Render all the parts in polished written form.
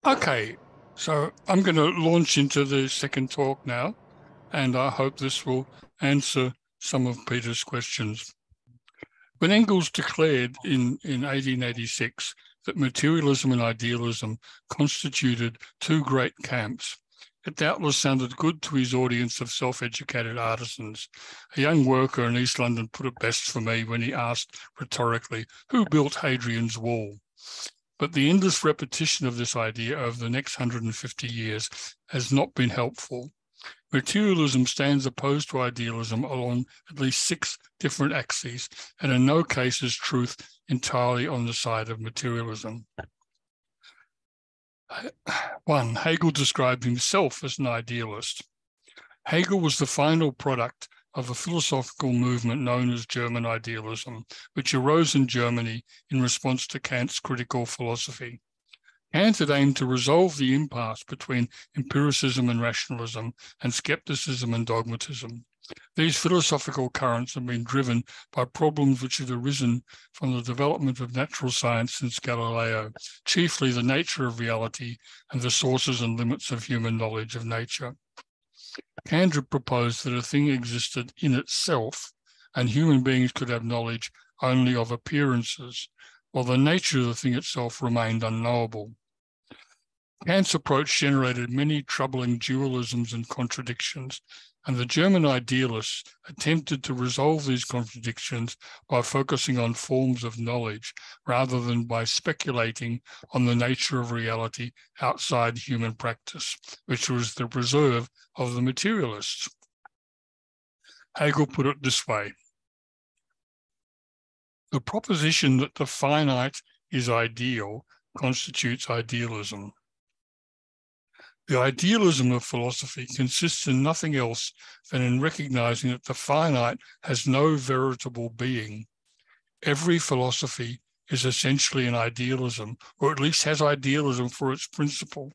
Okay, so I'm going to launch into the second talk now, and I hope this will answer some of Peter's questions. When Engels declared in 1886 that materialism and idealism constituted two great camps, it doubtless sounded good to his audience of self-educated artisans. A young worker in East London put it best for me when he asked rhetorically, "Who built Hadrian's Wall?" But the endless repetition of this idea over the next 150 years has not been helpful. Materialism stands opposed to idealism along at least 6 different axes, and in no case is truth entirely on the side of materialism. 1. Hegel described himself as an idealist. Hegel was the final product of a philosophical movement known as German idealism, which arose in Germany in response to Kant's critical philosophy. Kant had aimed to resolve the impasse between empiricism and rationalism and skepticism and dogmatism. These philosophical currents have been driven by problems which had arisen from the development of natural science since Galileo, chiefly the nature of reality and the sources and limits of human knowledge of nature. Kant had proposed that a thing existed in itself and human beings could have knowledge only of appearances, while the nature of the thing itself remained unknowable. Kant's approach generated many troubling dualisms and contradictions, and the German idealists attempted to resolve these contradictions by focusing on forms of knowledge rather than by speculating on the nature of reality outside human practice, which was the reserve of the materialists. Hegel put it this way: the proposition that the finite is ideal constitutes idealism. The idealism of philosophy consists in nothing else than in recognizing that the finite has no veritable being. Every philosophy is essentially an idealism, or at least has idealism for its principle.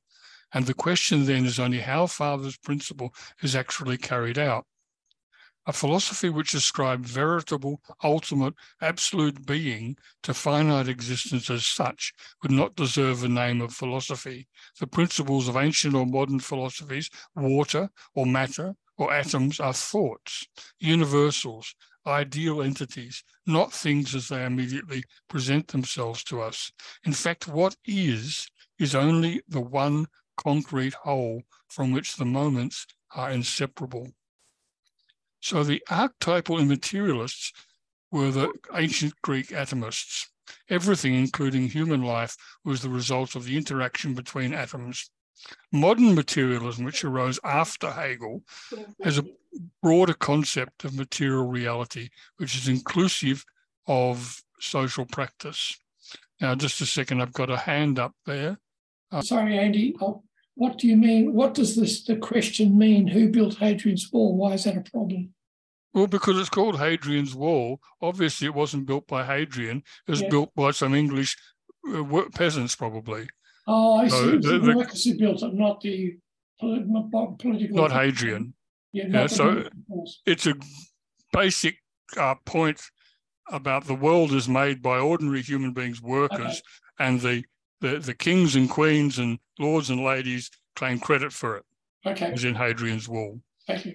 And the question then is only how far this principle is actually carried out. A philosophy which ascribed veritable, ultimate, absolute being to finite existence as such would not deserve the name of philosophy. The principles of ancient or modern philosophies, water or matter or atoms, are thoughts, universals, ideal entities, not things as they immediately present themselves to us. In fact, what is only the one concrete whole from which the moments are inseparable. So the archetypal immaterialists were the ancient Greek atomists. Everything, including human life, was the result of the interaction between atoms. Modern materialism, which arose after Hegel, has a broader concept of material reality, which is inclusive of social practice. Now, just a second, I've got a hand up there. Sorry, Andy. What do you mean? What does the question mean? Who built Hadrian's Wall? Why is that a problem? Well, because it's called Hadrian's Wall. Obviously, it wasn't built by Hadrian. It was built by some English peasants, probably. Oh, I see. It's the workers who built it, not the political. Not Hadrian. So it's a basic point about the world is made by ordinary human beings, workers, and the kings and queens and lords and ladies claim credit for it. It was in Hadrian's Wall. Thank you.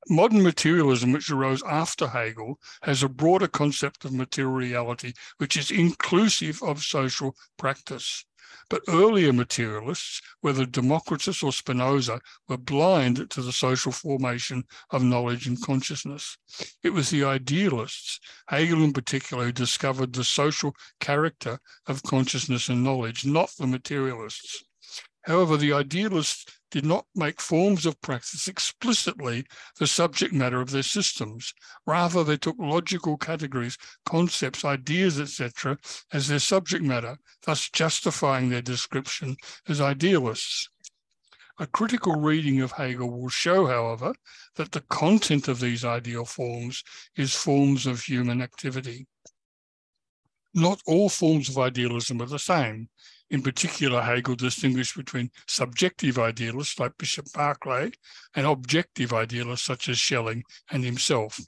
Modern materialism, which arose after Hegel, has a broader concept of material reality, which is inclusive of social practice. But earlier materialists, whether Democritus or Spinoza, were blind to the social formation of knowledge and consciousness. It was the idealists, Hegel in particular, who discovered the social character of consciousness and knowledge, not the materialists. However, the idealists did not make forms of practice explicitly the subject matter of their systems. Rather, they took logical categories, concepts, ideas, etc., as their subject matter, thus justifying their description as idealists. A critical reading of Hegel will show, however, that the content of these ideal forms is forms of human activity. Not all forms of idealism are the same. In particular, Hegel distinguished between subjective idealists like Bishop Berkeley and objective idealists such as Schelling and himself.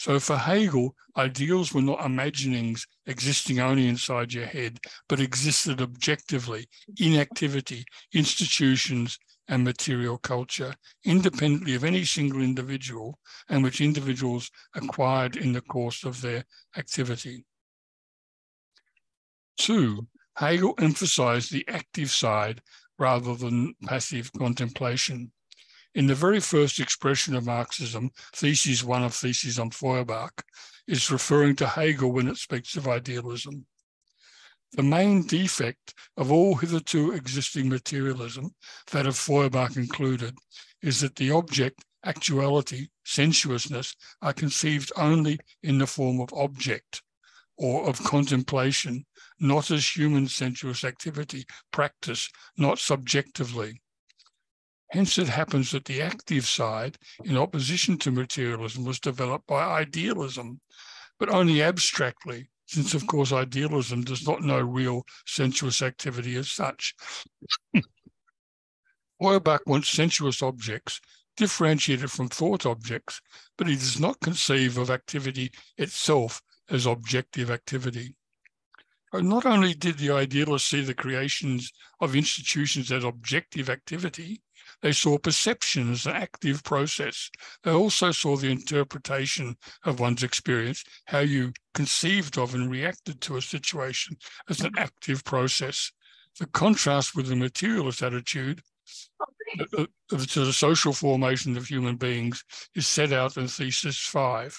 So for Hegel, ideals were not imaginings existing only inside your head, but existed objectively in activity, institutions, and material culture, independently of any single individual, and which individuals acquired in the course of their activity. 2, Hegel emphasized the active side rather than passive contemplation. In the very first expression of Marxism, Thesis 1 of Theses on Feuerbach is referring to Hegel when it speaks of idealism. The main defect of all hitherto existing materialism, that of Feuerbach included, is that the object, actuality, sensuousness are conceived only in the form of object or of contemplation, not as human sensuous activity, practice, not subjectively. Hence, it happens that the active side, in opposition to materialism, was developed by idealism, but only abstractly, since, of course, idealism does not know real sensuous activity as such. Feuerbach wants sensuous objects, differentiated from thought objects, but he does not conceive of activity itself as objective activity. Not only did the idealists see the creations of institutions as objective activity, they saw perception as an active process. They also saw the interpretation of one's experience, how you conceived of and reacted to a situation, as an active process. The contrast with the materialist attitude to the social formation of human beings is set out in Thesis 5.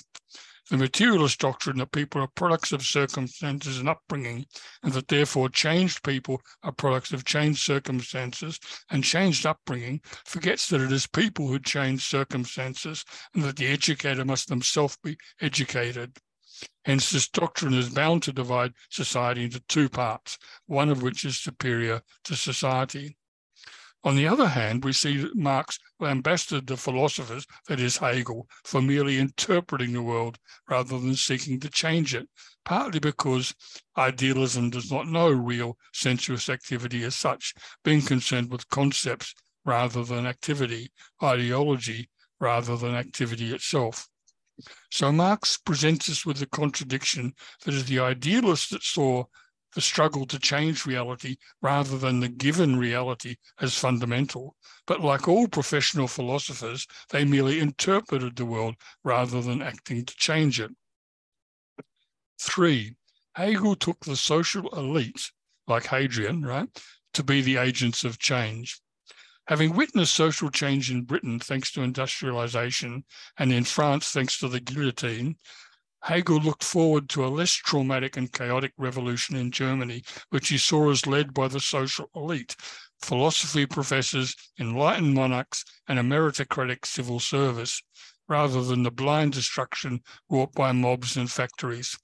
The materialist doctrine that people are products of circumstances and upbringing, and that therefore changed people are products of changed circumstances and changed upbringing, forgets that it is people who change circumstances and that the educator must themselves be educated. Hence, this doctrine is bound to divide society into 2 parts, one of which is superior to society. On the other hand, we see that Marx lambasted the philosophers, that is Hegel, for merely interpreting the world rather than seeking to change it, partly because idealism does not know real sensuous activity as such, being concerned with concepts rather than activity, ideology rather than activity itself. So Marx presents us with the contradiction that is the idealist that saw the struggle to change reality rather than the given reality as fundamental. But like all professional philosophers, they merely interpreted the world rather than acting to change it. 3, Hegel took the social elite, like Hadrian, right, to be the agents of change. Having witnessed social change in Britain thanks to industrialization and in France thanks to the guillotine, Hegel looked forward to a less traumatic and chaotic revolution in Germany, which he saw as led by the social elite, philosophy professors, enlightened monarchs, and a meritocratic civil service, rather than the blind destruction wrought by mobs and factories.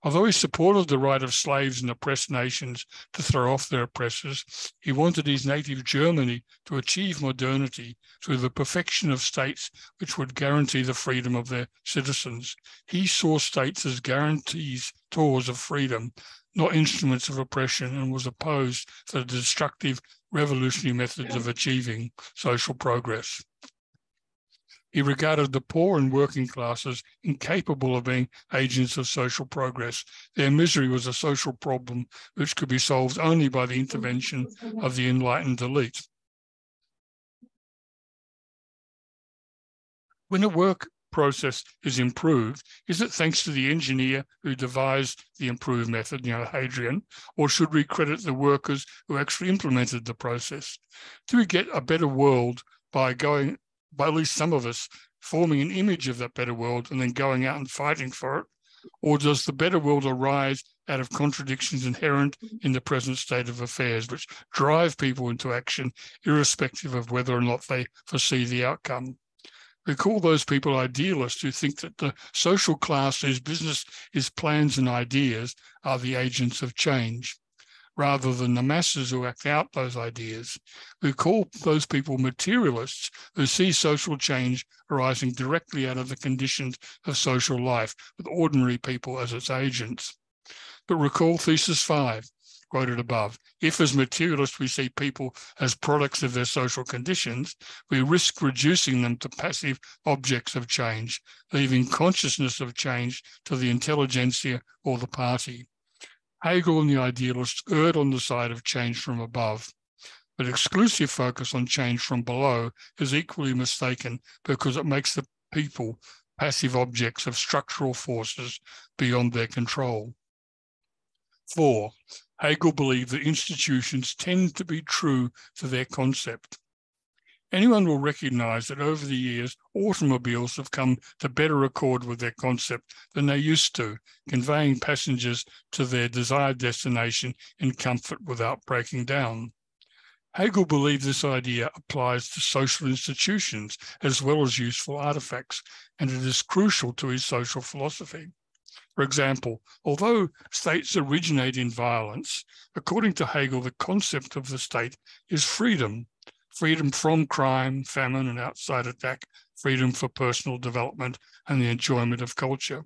Although he supported the right of slaves in oppressed nations to throw off their oppressors, he wanted his native Germany to achieve modernity through the perfection of states which would guarantee the freedom of their citizens. He saw states as guarantees of freedom, not instruments of oppression, and was opposed to the destructive revolutionary methods of achieving social progress. He regarded the poor and working classes incapable of being agents of social progress. Their misery was a social problem which could be solved only by the intervention of the enlightened elite. When a work process is improved, is it thanks to the engineer who devised the improved method, Hadrian, or should we credit the workers who actually implemented the process? Do we get a better world by at least some of us, forming an image of that better world and then going out and fighting for it? Or does the better world arise out of contradictions inherent in the present state of affairs, which drive people into action, irrespective of whether or not they foresee the outcome? We call those people idealists who think that the social class whose business is plans and ideas are the agents of change, rather than the masses who act out those ideas. We call those people materialists who see social change arising directly out of the conditions of social life, with ordinary people as its agents. But recall Thesis 5. quoted above. If as materialists we see people as products of their social conditions, we risk reducing them to passive objects of change, leaving consciousness of change to the intelligentsia or the party. Hegel and the idealists erred on the side of change from above, but exclusive focus on change from below is equally mistaken because it makes the people passive objects of structural forces beyond their control. 4. Hegel believed that institutions tend to be true to their concept. Anyone will recognize that over the years, automobiles have come to better accord with their concept than they used to, conveying passengers to their desired destination in comfort without breaking down. Hegel believed this idea applies to social institutions as well as useful artifacts, and it is crucial to his social philosophy. For example, although states originate in violence, according to Hegel, the concept of the state is freedom. Freedom from crime, famine, and outside attack, freedom for personal development and the enjoyment of culture.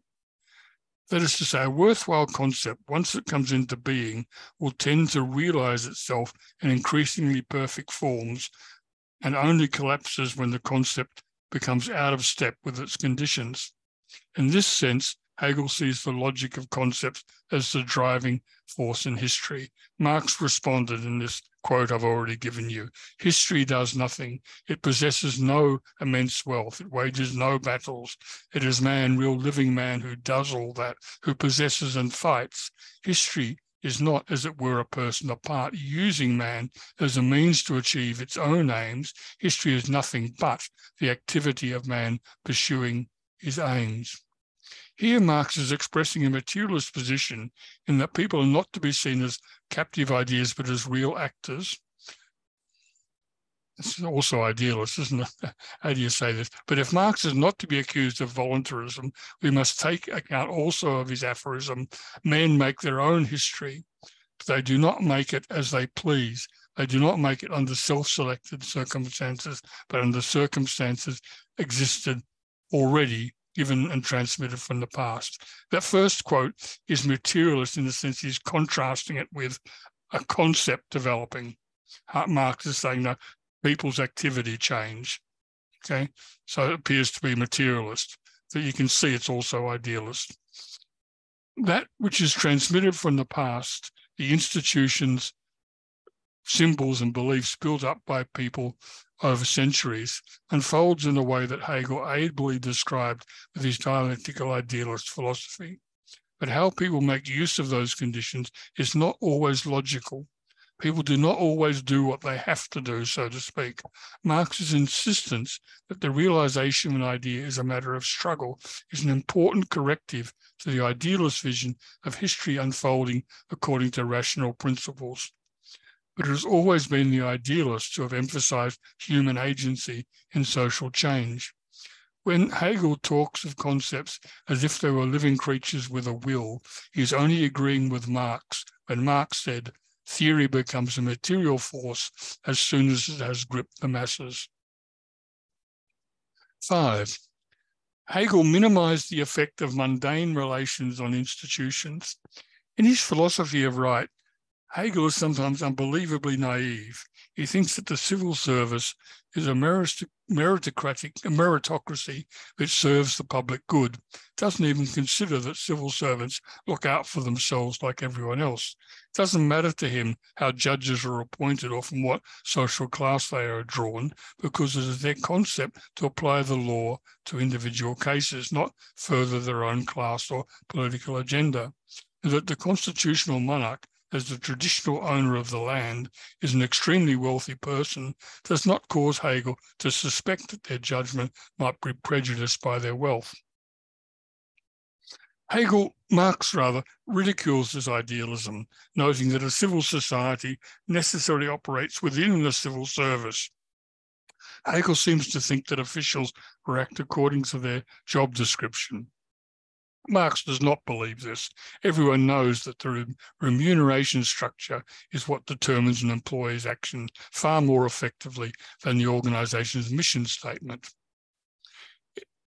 That is to say, a worthwhile concept, once it comes into being, will tend to realize itself in increasingly perfect forms and only collapses when the concept becomes out of step with its conditions. In this sense, Hegel sees the logic of concepts as the driving force in history. Marx responded in this quote I've already given you. History does nothing. It possesses no immense wealth. It wages no battles. It is man, real living man, who does all that, who possesses and fights. History is not, as it were, a person apart, using man as a means to achieve its own aims. History is nothing but the activity of man pursuing his aims. Here Marx is expressing a materialist position in that people are not to be seen as captive ideas, but as real actors. It's also idealist, isn't it? How do you say this? But if Marx is not to be accused of voluntarism, we must take account also of his aphorism, men make their own history, but they do not make it as they please. They do not make it under self-selected circumstances, but under circumstances existed already, given and transmitted from the past. That first quote is materialist in the sense he's contrasting it with a concept developing. Marx is saying that people's activity change. Okay, so it appears to be materialist. So you can see it's also idealist. That which is transmitted from the past, the institutions, symbols and beliefs built up by people over centuries, unfolds in a way that Hegel ably described with his dialectical idealist philosophy. But how people make use of those conditions is not always logical. People do not always do what they have to do, so to speak. Marx's insistence that the realization of an idea is a matter of struggle is an important corrective to the idealist vision of history unfolding according to rational principles. But it has always been the idealists who have emphasized human agency in social change. When Hegel talks of concepts as if they were living creatures with a will, he is only agreeing with Marx when Marx said, theory becomes a material force as soon as it has gripped the masses. 5. Hegel minimized the effect of mundane relations on institutions. In his philosophy of right, Hegel is sometimes unbelievably naive. He thinks that the civil service is a meritocracy which serves the public good. Doesn't even consider that civil servants look out for themselves like everyone else. It doesn't matter to him how judges are appointed or from what social class they are drawn, because it is their concept to apply the law to individual cases, not further their own class or political agenda. And that the constitutional monarch, as the traditional owner of the land, is an extremely wealthy person, does not cause Hegel to suspect that their judgment might be prejudiced by their wealth. Marx ridicules this idealism, noting that a civil society necessarily operates within the civil service. Hegel seems to think that officials react according to their job description. Marx does not believe this. Everyone knows that the remuneration structure is what determines an employee's action far more effectively than the organization's mission statement.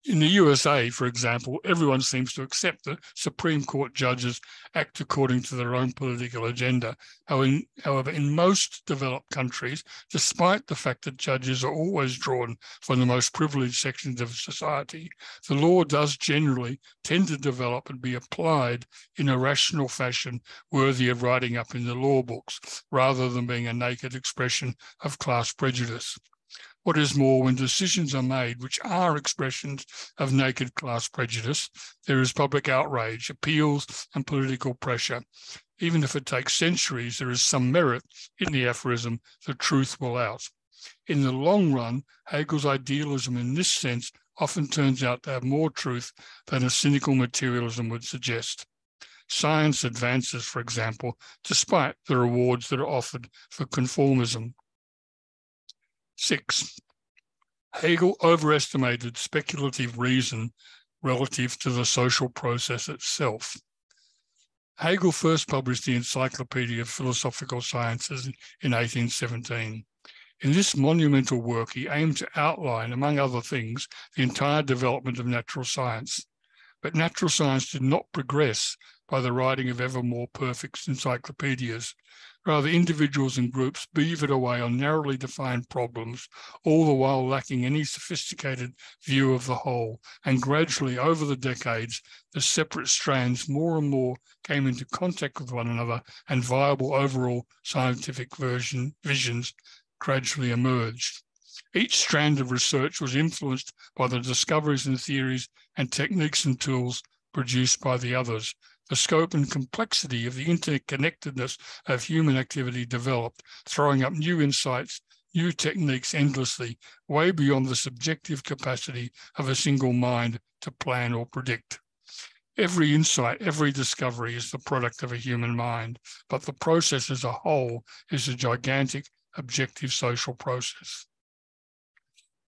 In the USA, for example, everyone seems to accept that Supreme Court judges act according to their own political agenda. However, in most developed countries, despite the fact that judges are always drawn from the most privileged sections of society, the law does generally tend to develop and be applied in a rational fashion worthy of writing up in the law books, rather than being a naked expression of class prejudice. What is more, when decisions are made which are expressions of naked class prejudice, there is public outrage, appeals, and political pressure. Even if it takes centuries, there is some merit in the aphorism, the truth will out. In the long run, Hegel's idealism in this sense often turns out to have more truth than a cynical materialism would suggest. Science advances, for example, despite the rewards that are offered for conformism. 6. Hegel overestimated speculative reason relative to the social process itself. Hegel first published the Encyclopedia of Philosophical Sciences in 1817. In this monumental work, he aimed to outline, among other things, the entire development of natural science. But natural science did not progress by the writing of ever more perfect encyclopedias. Rather, individuals and groups beavered away on narrowly defined problems, all the while lacking any sophisticated view of the whole. And gradually, over the decades, the separate strands more and more came into contact with one another, and viable overall scientific visions gradually emerged. Each strand of research was influenced by the discoveries and theories and techniques and tools produced by the others. The scope and complexity of the interconnectedness of human activity developed, throwing up new insights, new techniques endlessly, way beyond the subjective capacity of a single mind to plan or predict. Every insight, every discovery is the product of a human mind, but the process as a whole is a gigantic, objective social process.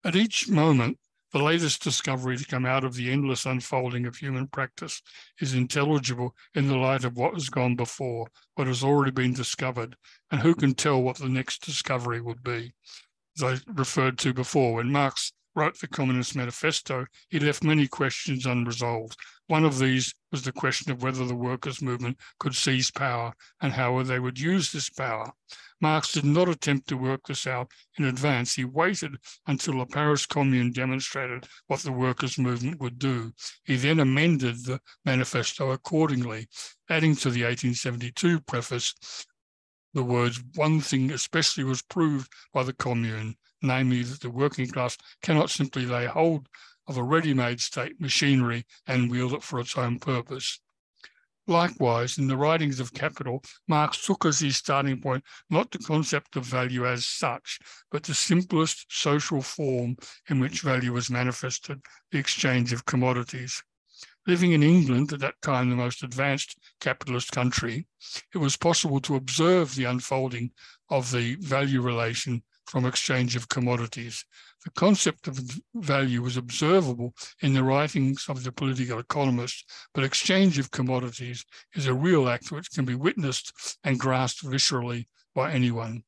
At each moment, the latest discovery to come out of the endless unfolding of human practice is intelligible in the light of what has gone before, what has already been discovered, and who can tell what the next discovery would be. As I referred to before, when Marx wrote the Communist Manifesto, he left many questions unresolved. One of these was the question of whether the workers' movement could seize power and how they would use this power. Marx did not attempt to work this out in advance. He waited until the Paris Commune demonstrated what the workers' movement would do. He then amended the manifesto accordingly, adding to the 1872 preface the words, "One thing especially was proved by the Commune, namely that the working class cannot simply lay hold of a ready-made state machinery and wield it for its own purpose." Likewise, in the writings of Capital, Marx took as his starting point not the concept of value as such, but the simplest social form in which value was manifested, the exchange of commodities. Living in England, at that time the most advanced capitalist country, it was possible to observe the unfolding of the value relation from exchange of commodities. The concept of value was observable in the writings of the political economists, but exchange of commodities is a real act which can be witnessed and grasped viscerally by anyone.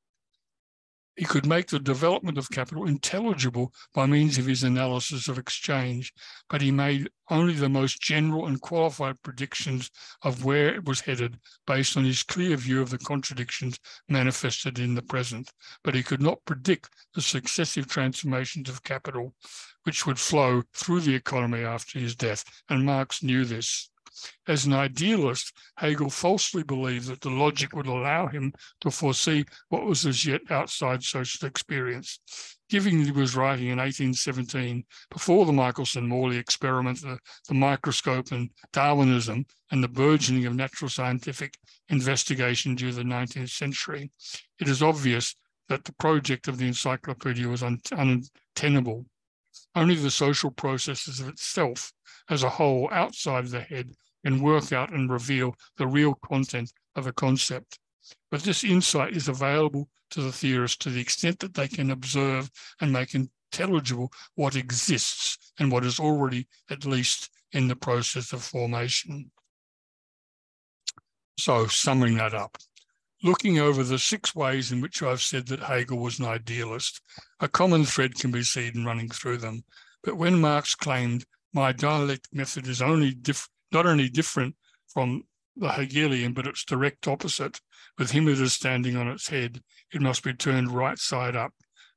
He could make the development of capital intelligible by means of his analysis of exchange, but he made only the most general and qualified predictions of where it was headed based on his clear view of the contradictions manifested in the present. But he could not predict the successive transformations of capital which would flow through the economy after his death, and Marx knew this. As an idealist, Hegel falsely believed that the logic would allow him to foresee what was as yet outside social experience. Given he was writing in 1817, before the Michelson-Morley experiment, the microscope and Darwinism, and the burgeoning of natural scientific investigation during the 19th century, it is obvious that the project of the encyclopedia was untenable. Only the social processes of itself as a whole outside the head can work out and reveal the real content of a concept. But this insight is available to the theorists to the extent that they can observe and make intelligible what exists and what is already at least in the process of formation. So, summing that up, looking over the 6 ways in which I've said that Hegel was an idealist, a common thread can be seen running through them. But when Marx claimed my dialectic method is not only different from the Hegelian, but its direct opposite. With him it is standing on its head. It must be turned right side up.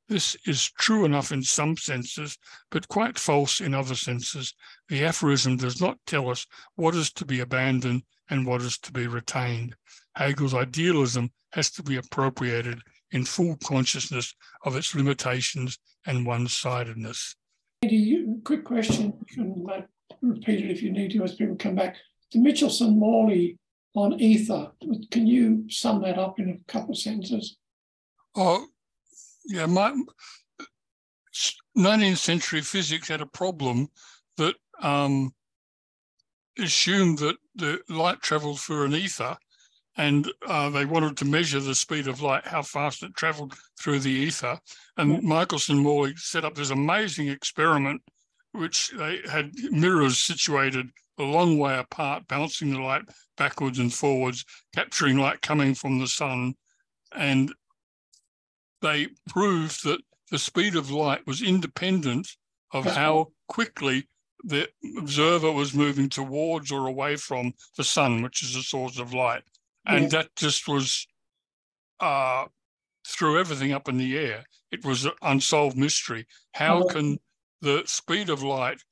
This is true enough in some senses, but quite false in other senses. The aphorism does not tell us what is to be abandoned and what is to be retained. Hegel's idealism has to be appropriated in full consciousness of its limitations and one-sidedness. Quick question, you can repeat it if you need to as people come back. The Michelson-Morley on ether, can you sum that up in a couple of sentences? Oh, yeah, 19th century physics had a problem that assumed that the light travelled through an ether, and they wanted to measure the speed of light, how fast it travelled through the ether. And Michelson-Morley set up this amazing experiment, which they had mirrors situated a long way apart, bouncing the light backwards and forwards, capturing light coming from the sun. And they proved that the speed of light was independent of how quickly the observer was moving towards or away from the sun, which is the source of light. And that just was, threw everything up in the air. It was an unsolved mystery. How can the speed of light,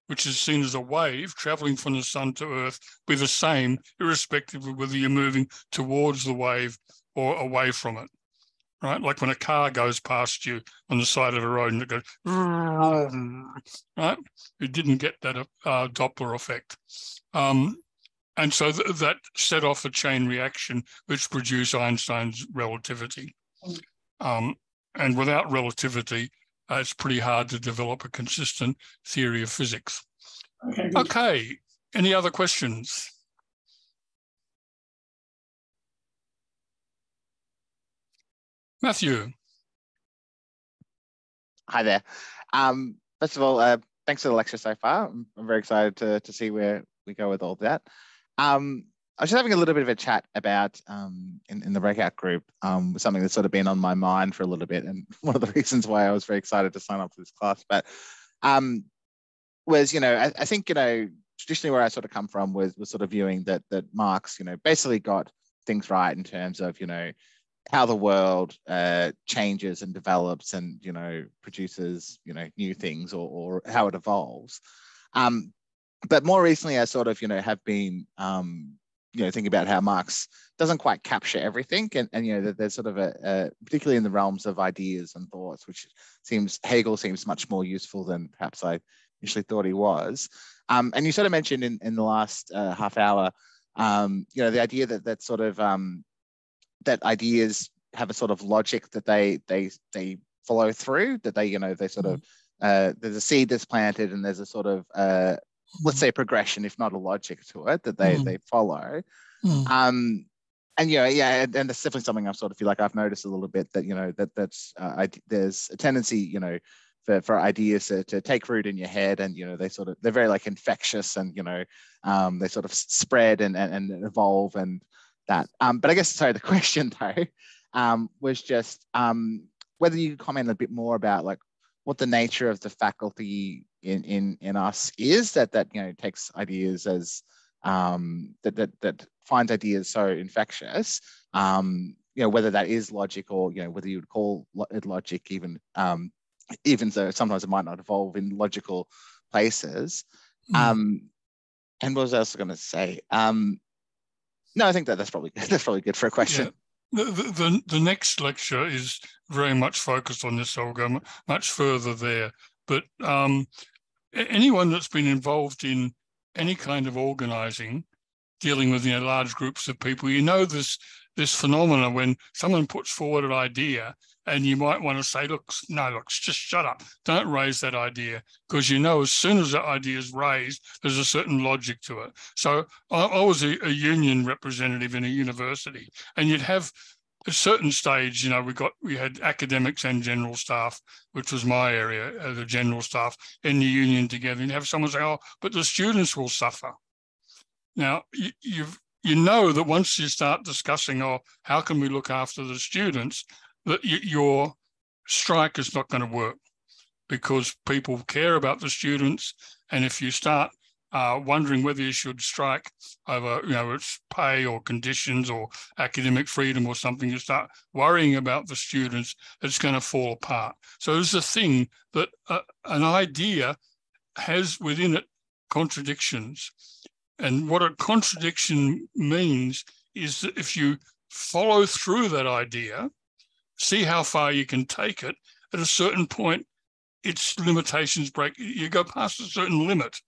which is seen as a wave traveling from the sun to Earth, be the same, irrespective of whether you're moving towards the wave or away from it? Right, like when a car goes past you on the side of a road and it goes, right? You didn't get that Doppler effect. And so that set off a chain reaction which produced Einstein's relativity. And without relativity, it's pretty hard to develop a consistent theory of physics. Okay, any other questions? Matthew. Hi there. First of all, thanks for the lecture so far. I'm very excited to see where we go with all that. I was just having a little bit of a chat about, in the breakout group, something that's sort of been on my mind for a little bit, and one of the reasons why I was very excited to sign up for this class, but was, I think, traditionally where I sort of come from was sort of viewing that Marx, basically got things right in terms of, how the world changes and develops and, produces, new things or how it evolves. But more recently, I sort of, have been, thinking about how Marx doesn't quite capture everything. And that there's sort of particularly in the realms of ideas and thoughts, which Hegel seems much more useful than perhaps I initially thought he was. And you sort of mentioned in the last half hour, the idea that sort of, that ideas have a sort of logic that they follow through, that they sort of, there's a seed that's planted and there's a sort of, let's say progression, if not a logic to it, that they follow. And and that's definitely something I sort of feel like I've noticed a little bit that, there's a tendency, for ideas to take root in your head, and they're very like infectious, and they sort of spread and evolve and that. But I guess, sorry, the question though was just whether you could comment a bit more about like what the nature of the faculty in us is that takes ideas as that finds ideas so infectious, whether that is logic or whether you would call it logic, even though sometimes it might not evolve in logical places. And what was I also going to say? No, I think that's probably good for a question. Yeah. The next lecture is very much focused on this, so we'll go much further there. But anyone that's been involved in any kind of organising, dealing with large groups of people, this phenomena when someone puts forward an idea, and you might want to say, look, just shut up. Don't raise that idea, because as soon as that idea is raised, there's a certain logic to it. So I was a union representative in a university, and you'd have a certain stage, we had academics and general staff, which was my area, the general staff in the union together, and have someone say, oh, but the students will suffer. Now, you know that once you start discussing, how can we look after the students, that your strike is not going to work, because people care about the students, And if you start wondering whether you should strike over, its pay or conditions or academic freedom or something, you start worrying about the students, it's going to fall apart. So there's a thing that an idea has within it contradictions. And what a contradiction means is that if you follow through that idea, see how far you can take it, at a certain point, its limitations break. You go past a certain limit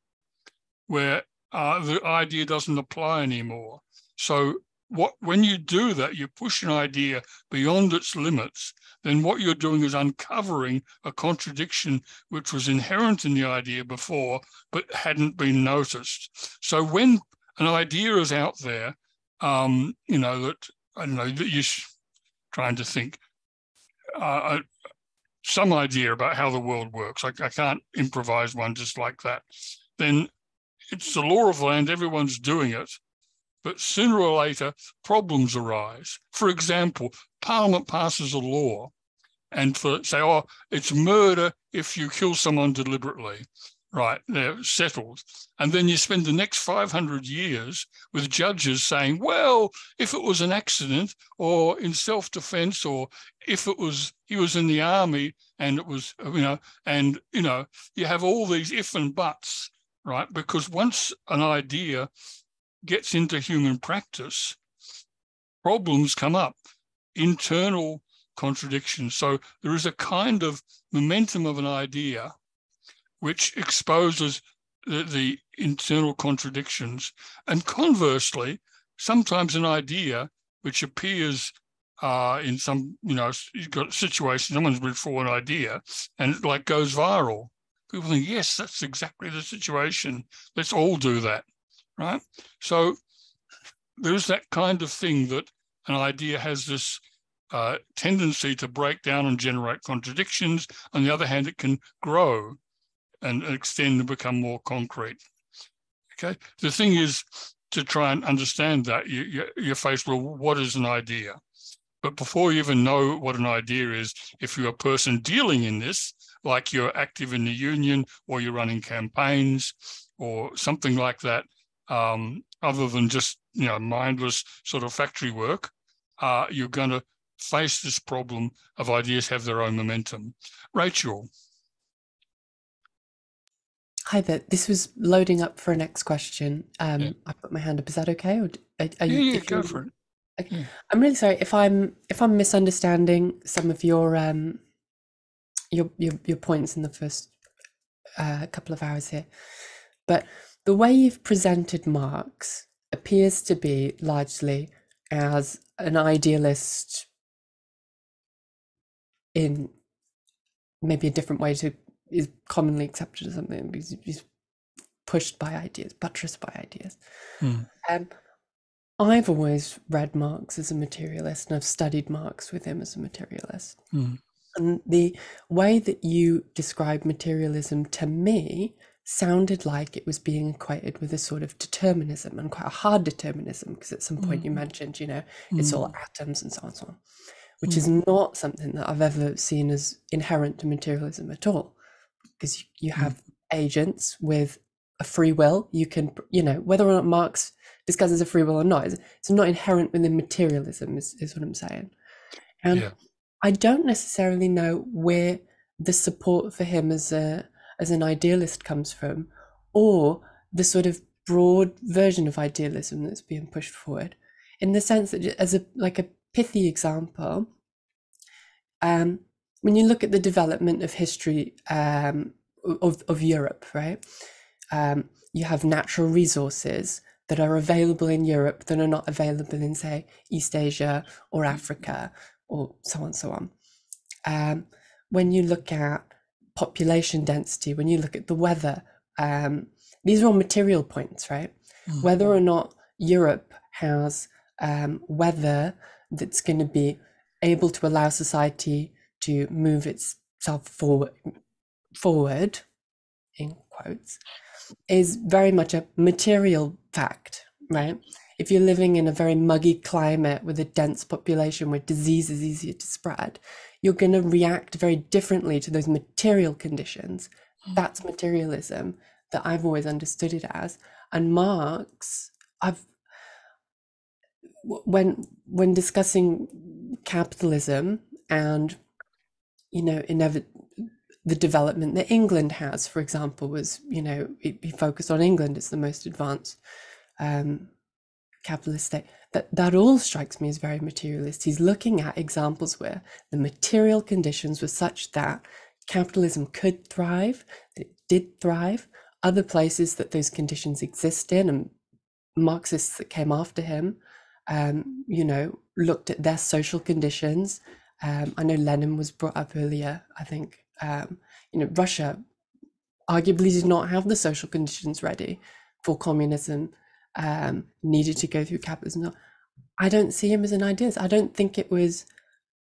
where the idea doesn't apply anymore. So when you do that, you push an idea beyond its limits, then what you're doing is uncovering a contradiction which was inherent in the idea before, but hadn't been noticed. So when an idea is out there, that, I don't know, that you're trying to think, some idea about how the world works, I can't improvise one just like that, then it's the law of the land, everyone's doing it, but sooner or later, problems arise. For example, Parliament passes a law and say, it's murder if you kill someone deliberately. Right, they're settled. And then you spend the next 500 years with judges saying, well, if it was an accident or in self-defense, or if he was in the army and it was, you have all these if and buts, right? Because once an idea gets into human practice, problems come up, internal contradictions. So there is a kind of momentum of an idea which exposes the internal contradictions. And conversely, sometimes an idea which appears in some, you've got a situation, someone's been for an idea and it goes viral. People think, yes, that's exactly the situation. Let's all do that, right? So there's that kind of thing that an idea has this tendency to break down and generate contradictions. On the other hand, it can grow and extend and become more concrete. Okay. The thing is to try and understand that you're faced with what is an idea. But before you even know what an idea is, if you're a person dealing in this, like you're active in the union or you're running campaigns or something like that, other than just mindless sort of factory work, you're going to face this problem of ideas have their own momentum. Rachel. Hi there. This was loading up for a next question. I put my hand up. Is that okay? Or are you? Yeah, go for it. Okay. Yeah. I'm really sorry if I'm misunderstanding some of your points in the first couple of hours here, but the way you've presented Marx appears to be largely as an idealist in maybe a different way to is commonly accepted as something because he's pushed by ideas, buttressed by ideas. I've always read Marx as a materialist, and I've studied Marx with him as a materialist. And the way that you described materialism to me sounded like it was being equated with a sort of determinism, and quite a hard determinism, because at some point you mentioned, it's all atoms and so on and so on, which is not something that I've ever seen as inherent to materialism at all. Because you have agents with a free will. You can, whether or not Marx discusses a free will or not, it's not inherent within materialism, is what I'm saying. And I don't necessarily know where the support for him as an idealist comes from, or the sort of broad version of idealism that's being pushed forward. In the sense that, as a pithy example, when you look at the development of history of Europe, right? You have natural resources that are available in Europe that are not available in, say, East Asia or Africa or so on, so on. When you look at population density, when you look at the weather, these are all material points, right? Whether or not Europe has weather that's going to be able to allow society to move itself forward, in quotes, is very much a material fact, right? If you're living in a very muggy climate with a dense population where disease is easier to spread, you're going to react very differently to those material conditions. That's materialism. that I've always understood it as. And Marx, when discussing capitalism and, you know, the development that England has, for example, was, you know, he focused on England as the most advanced capitalist state. That all strikes me as very materialist. He's looking at examples where the material conditions were such that capitalism could thrive, that it did thrive. Other places that those conditions exist in, and Marxists that came after him, you know, looked at their social conditions. I know Lenin was brought up earlier. I think, you know, Russia arguably did not have the social conditions ready for communism, needed to go through capitalism. I don't see him as an idealist. I don't think it was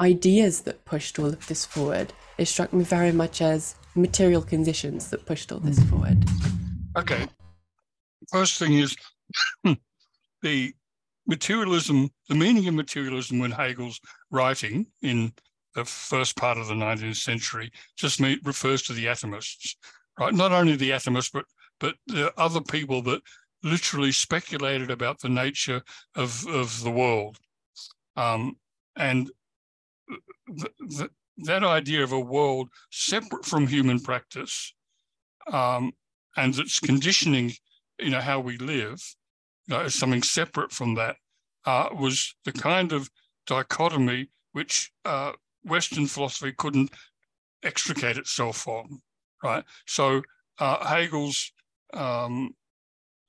ideas that pushed all of this forward. It struck me very much as material conditions that pushed all this forward. Okay. First thing is the materialism, the meaning of materialism when Hegel's writing in the first part of the 19th century just refers to the atomists, right? Not only the atomists, but the other people that literally speculated about the nature of the world. And that idea of a world separate from human practice, and that's conditioning, you know, how we live, you know, as something separate from that, was the kind of dichotomy which Western philosophy couldn't extricate itself from, right? So Hegel's,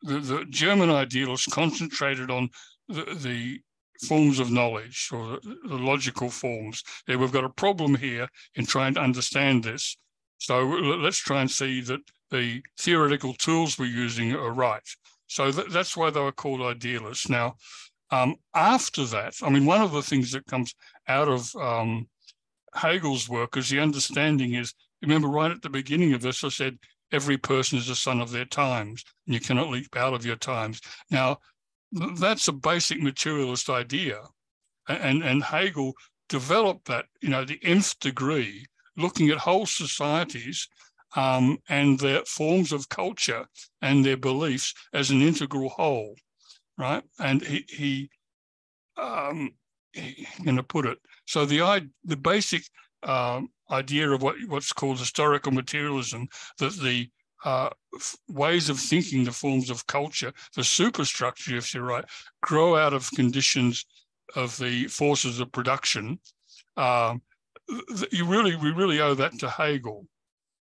the German idealists concentrated on the forms of knowledge, or the logical forms. Yeah, we've got a problem here in trying to understand this. So let's try and see that the theoretical tools we're using are right. So that's why they were called idealists. Now, after that, I mean, one of the things that comes out of Hegel's work is the understanding is, remember right at the beginning of this, I said, every person is a son of their times, and you cannot leap out of your times. Now, that's a basic materialist idea. And Hegel developed that, you know, the nth degree, looking at whole societies and their forms of culture and their beliefs as an integral whole, right? And he going to put it. So the basic idea of what's called historical materialism, that the ways of thinking, the forms of culture, the superstructure, if you're right, grow out of conditions of the forces of production. We really owe that to Hegel,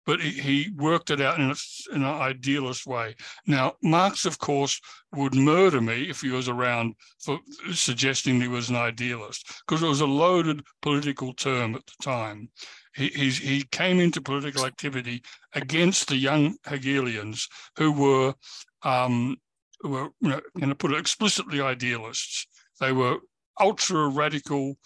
but he worked it out in an idealist way. Now, Marx, of course, would murder me if he was around for suggesting he was an idealist, because it was a loaded political term at the time. He came into political activity against the young Hegelians who were you know, going to put it explicitly, idealists. They were ultra radical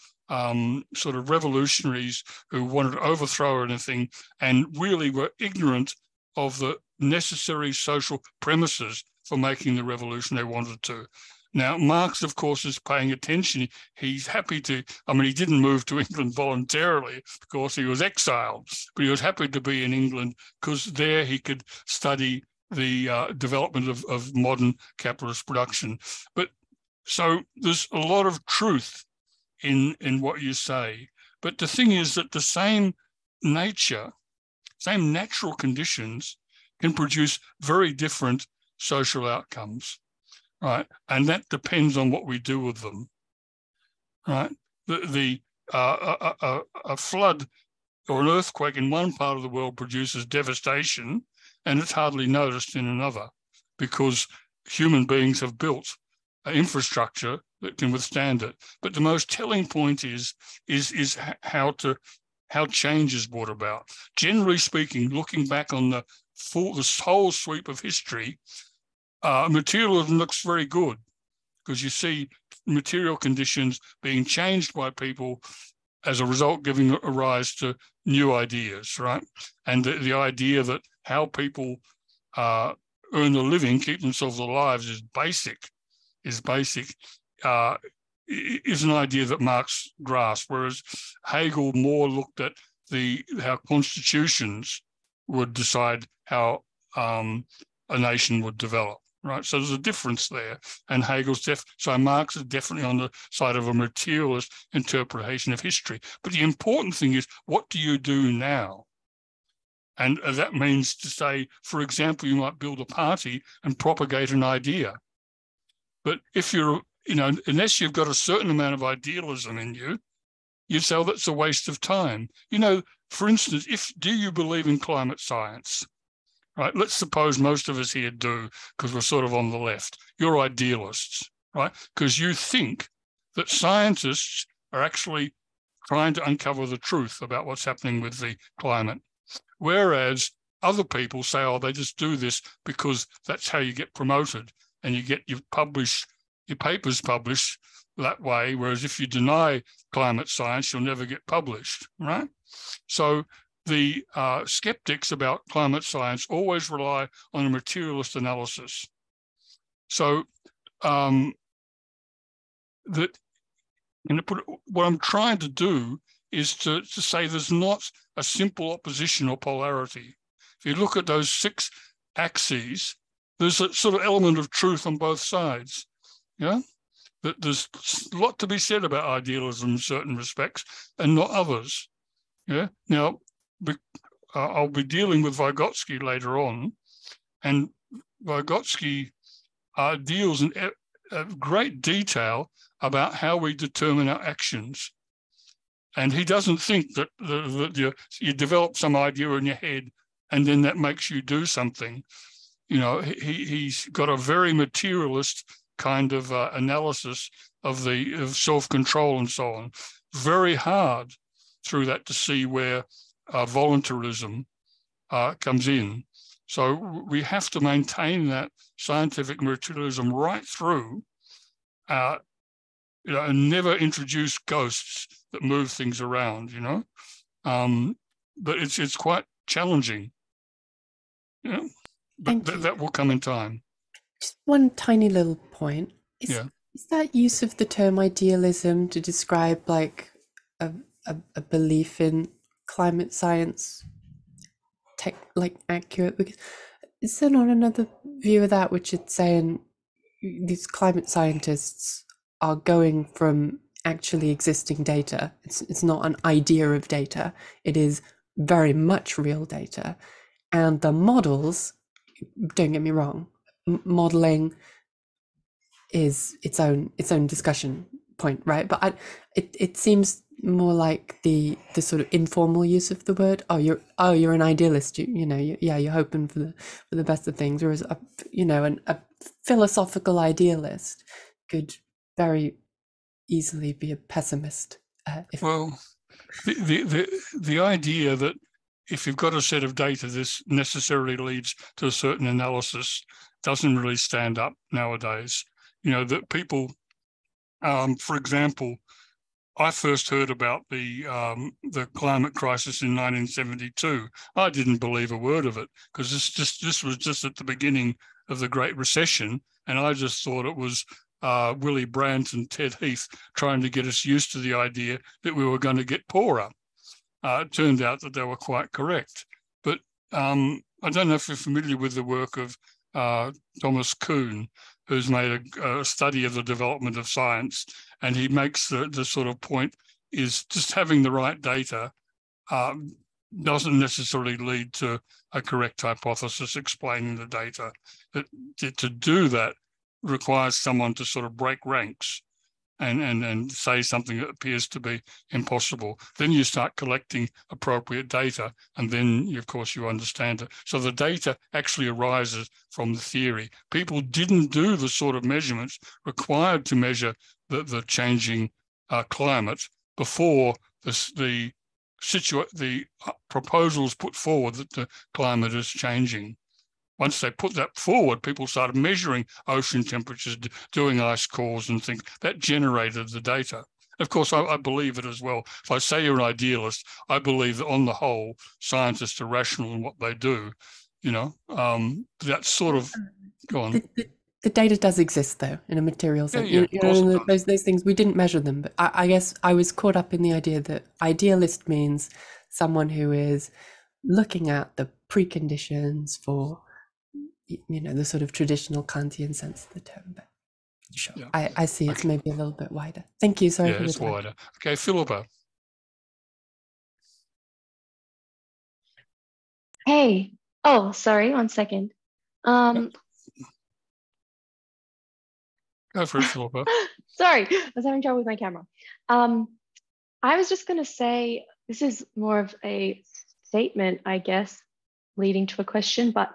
sort of revolutionaries who wanted to overthrow anything and really were ignorant of the necessary social premises for making the revolution they wanted to. Now, Marx, of course, is paying attention. He's happy to, I mean, he didn't move to England voluntarily, of course, he was exiled, but he was happy to be in England because there he could study the development of modern capitalist production. But so there's a lot of truth in what you say. But the thing is that the same nature, same natural conditions can produce very different social outcomes, right? And that depends on what we do with them, right? A flood or an earthquake in one part of the world produces devastation, and it's hardly noticed in another because human beings have built infrastructure that can withstand it. But the most telling point is how change is brought about. Generally speaking, looking back on the whole sweep of history, materialism looks very good because you see material conditions being changed by people as a result, giving a rise to new ideas, right? And the idea that how people earn a living, keep themselves alive is basic, is an idea that Marx grasped, whereas Hegel more looked at how constitutions would decide how a nation would develop, right? So there's a difference there. And so Marx is definitely on the side of a materialist interpretation of history. But the important thing is, what do you do now? And that means to say, for example, you might build a party and propagate an idea. But if you're, unless you've got a certain amount of idealism in you, you'd say, oh, that's a waste of time. For instance, do you believe in climate science? Right? Let's suppose most of us here do, because we're sort of on the left. You're idealists, right? Because you think that scientists are actually trying to uncover the truth about what's happening with the climate. Whereas other people say, oh, they just do this because that's how you get promoted and you get your papers published that way. Whereas if you deny climate science, you'll never get published, right? So the skeptics about climate science always rely on a materialist analysis. So what I'm trying to do is to say there's not a simple opposition or polarity. If you look at those 6 axes, there's a sort of element of truth on both sides. Yeah, that there's a lot to be said about idealism in certain respects and not others. Yeah. Now, I'll be dealing with Vygotsky later on, and Vygotsky deals in great detail about how we determine our actions. And he doesn't think that you develop some idea in your head and then that makes you do something. He's got a very materialist kind of analysis of self-control and so on. Very hard through that to see where voluntarism comes in. So we have to maintain that scientific materialism right through, and never introduce ghosts that move things around, but it's quite challenging, but that will come in time. Just one tiny little point. Is that use of the term idealism to describe like a belief in climate science accurate? Because is there not another view of that which is saying these climate scientists are going from actually existing data? It's not an idea of data. It is very much real data. And the models, don't get me wrong, modeling is its own discussion point, right? But it seems more like the sort of informal use of the word. You're an idealist. You're hoping for the best of things. Whereas a philosophical idealist could very easily be a pessimist. The idea that if you've got a set of data, this necessarily leads to a certain analysis doesn't really stand up nowadays. That people, for example, I first heard about the climate crisis in 1972. I didn't believe a word of it because this was just at the beginning of the Great Recession, and I just thought it was Willy Brandt and Ted Heath trying to get us used to the idea that we were going to get poorer. It turned out that they were quite correct. But I don't know if you're familiar with the work of Thomas Kuhn, who's made a study of the development of science, and he makes the sort of point is just having the right data doesn't necessarily lead to a correct hypothesis explaining the data. That to do that requires someone to sort of break ranks and say something that appears to be impossible. Then you start collecting appropriate data, and then, of course, you understand it. So the data actually arises from the theory. People didn't do the sort of measurements required to measure the changing climate before the proposals put forward that the climate is changing. Once they put that forward, people started measuring ocean temperatures, doing ice cores and things. That generated the data. Of course, I believe it as well. If I say you're an idealist, I believe that on the whole, scientists are rational in what they do. That's sort of, go on. The data does exist, though, in a material sense. Those things, we didn't measure them. But I guess I was caught up in the idea that idealist means someone who is looking at the preconditions for the sort of traditional Kantian sense of the term. But sure, yeah. I see it's maybe a little bit wider. Thank you. Sorry for the time. Wider. Okay, Phillipa. Hey. Oh, sorry. 1 second. Go for it, Phillipa. Sorry, I was having trouble with my camera. I was just going to say, this is more of a statement, I guess, leading to a question, but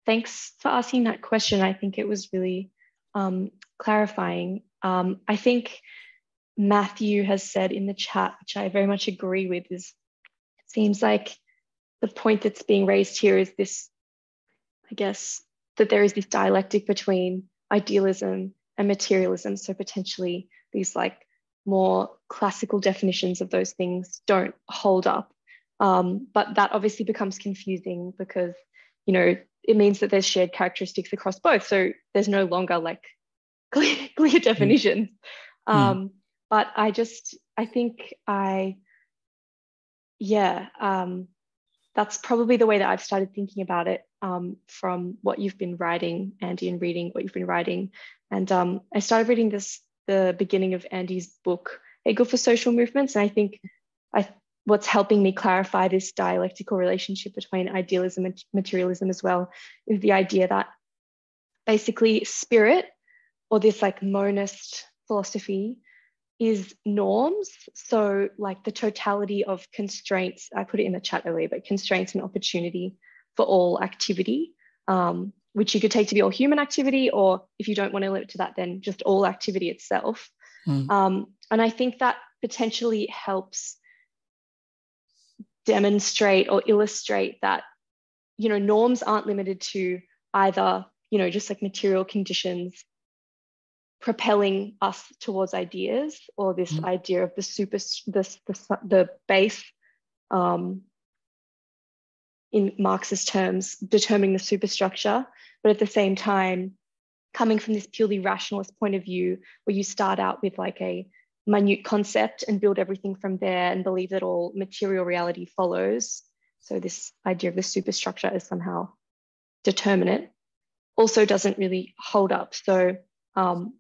thanks for asking that question. I think it was really clarifying. I think Matthew has said in the chat, which I very much agree with, is it seems like the point that's being raised here is this, I guess, that there is this dialectic between idealism and materialism. So potentially these like more classical definitions of those things don't hold up. But that obviously becomes confusing because, it means that there's shared characteristics across both. So there's no longer like clear definitions. But I think that's probably the way that I've started thinking about it from what you've been writing, Andy, and reading what you've been writing. And I started reading the beginning of Andy's book, Hegel for Social Movements. And I think what's helping me clarify this dialectical relationship between idealism and materialism as well is the idea that basically spirit, or this like monist philosophy, is norms. So like the totality of constraints, I put it in the chat earlier, but constraints and opportunity for all activity, which you could take to be all human activity, or if you don't want to limit to that, then just all activity itself. And I think that potentially helps demonstrate or illustrate that, norms aren't limited to either, just like material conditions propelling us towards ideas, or this idea of the base, in Marxist terms, determining the superstructure, but at the same time, coming from this purely rationalist point of view, where you start out with like a minute concept and build everything from there and believe that all material reality follows. So this idea of the superstructure as somehow determinate also doesn't really hold up. So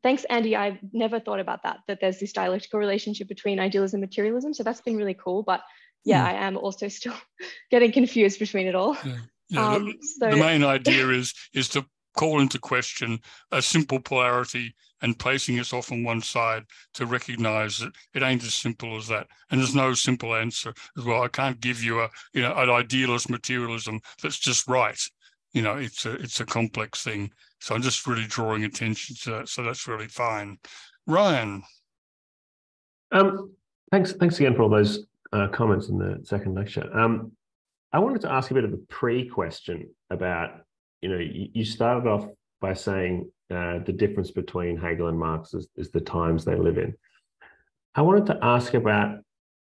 thanks, Andy. I've never thought about that there's this dialectical relationship between idealism and materialism. So that's been really cool. But I am also still getting confused between it all. The main idea is to call into question a simple polarity and placing it off on one side to recognize that it ain't as simple as that. And there's no simple answer as well. I can't give you an idealist materialism that's just right. It's a complex thing. So I'm just really drawing attention to that. So that's really fine. Ryan. Thanks again for all those comments in the second lecture. I wanted to ask a bit of a pre-question about, you started off by saying the difference between Hegel and Marx is the times they live in. I wanted to ask about,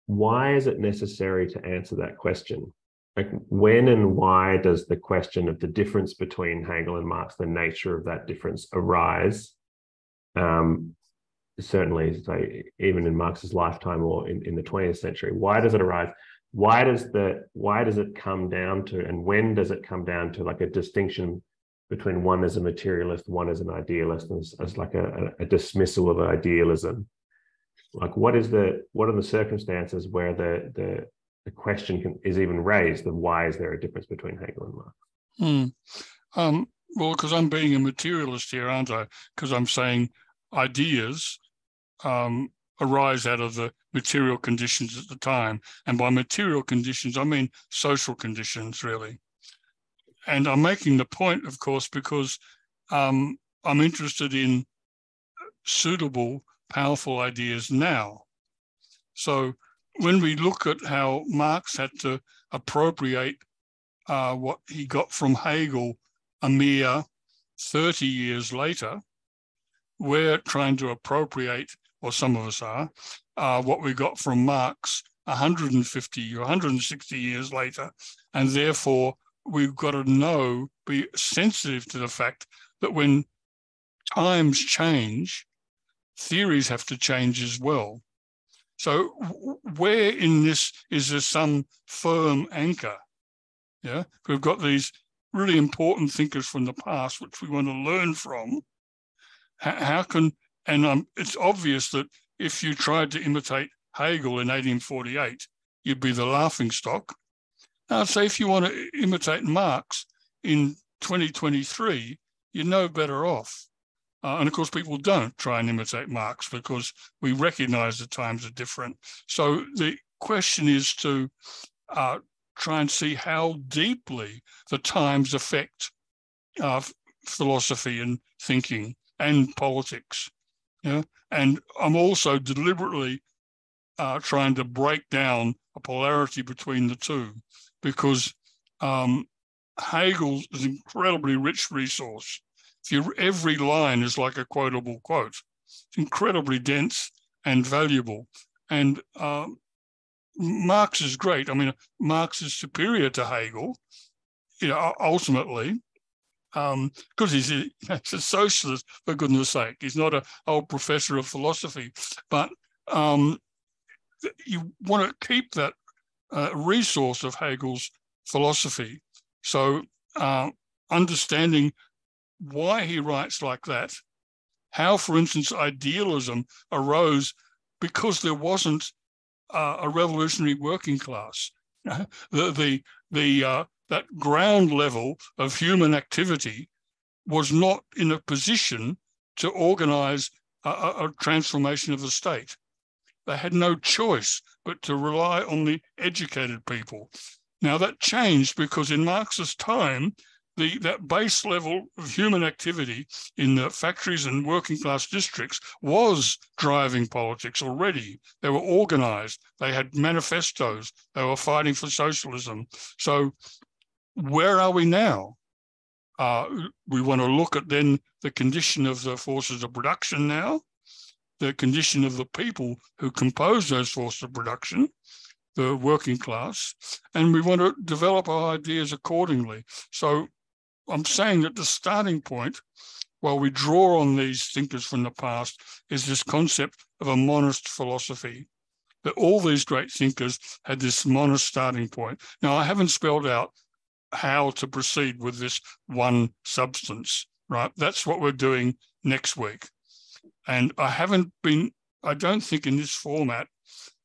why is it necessary to answer that question? Like, when and why does the question of the difference between Hegel and Marx, the nature of that difference, arise? Certainly, say, even in Marx's lifetime or in the 20th century. Why does it arise? Why does it come down to, and when does it come down to, like a distinction between one as a materialist, one as an idealist, as like a dismissal of idealism? Like, what are the circumstances where the question is even raised, and why is there a difference between Hegel and Marx? Well, because I'm being a materialist here, aren't I? Because I'm saying ideas arise out of the material conditions at the time. And by material conditions, I mean social conditions, really. And I'm making the point, of course, because I'm interested in suitable, powerful ideas now. So when we look at how Marx had to appropriate what he got from Hegel a mere 30 years later, we're trying to appropriate, or some of us are, what we got from Marx 150 or 160 years later. And therefore, we've got to be sensitive to the fact that when times change, theories have to change as well. So where in this is there some firm anchor? Yeah, we've got these really important thinkers from the past, which we want to learn from, it's obvious that if you tried to imitate Hegel in 1848, you'd be the laughingstock. Now, I'd say if you want to imitate Marx in 2023, you're no better off. And of course, people don't try and imitate Marx because we recognize the times are different. So the question is to try and see how deeply the times affect philosophy and thinking and politics. Yeah? And I'm also deliberately trying to break down a polarity between the two, because Hegel is an incredibly rich resource. Every line is like a quotable quote. It's incredibly dense and valuable. And Marx is great. I mean, Marx is superior to Hegel, ultimately, because he's a socialist, for goodness sake. He's not an old professor of philosophy. But you want to keep that resource of Hegel's philosophy. So understanding why he writes like that, how, for instance, idealism arose because there wasn't a revolutionary working class. That ground level of human activity was not in a position to organize a transformation of the state. They had no choice but to rely on the educated people. Now that changed because in Marx's time, that base level of human activity in the factories and working class districts was driving politics already. They were organized. They had manifestos. They were fighting for socialism. So where are we now? We want to look at then the condition of the forces of production now, the condition of the people who compose those forces of production, the working class, and we want to develop our ideas accordingly. So I'm saying that the starting point, while we draw on these thinkers from the past, is this concept of a monist philosophy, that all these great thinkers had this monist starting point. Now, I haven't spelled out how to proceed with this one substance, right? That's what we're doing next week. And I don't think in this format,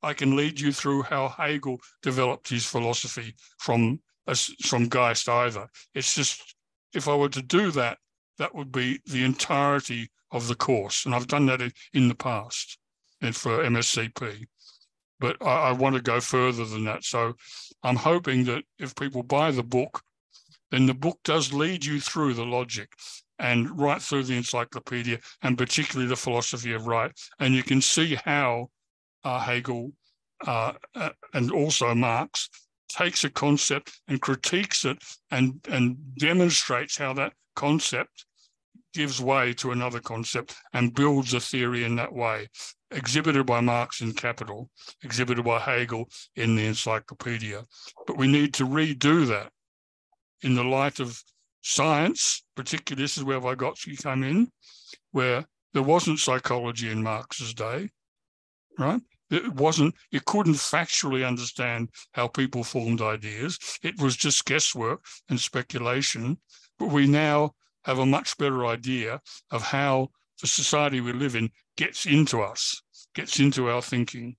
I can lead you through how Hegel developed his philosophy from Geist either. It's just, if I were to do that, that would be the entirety of the course. And I've done that in the past and for MSCP. But I want to go further than that. So I'm hoping that if people buy the book, then the book does lead you through the logic and right through the encyclopedia, and particularly the philosophy of right. And you can see how Hegel and also Marx takes a concept and critiques it and demonstrates how that concept gives way to another concept and builds a theory in that way, exhibited by Marx in Capital, exhibited by Hegel in the encyclopedia. But we need to redo that in the light of science, particularly this is where Vygotsky came in, where there wasn't psychology in Marx's day, right? You couldn't factually understand how people formed ideas. It was just guesswork and speculation. But we now have a much better idea of how the society we live in gets into us, gets into our thinking.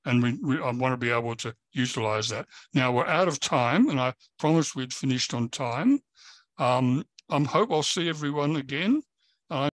And I want to be able to utilize that. Now we're out of time, and I promised we'd finished on time. I hope I'll see everyone again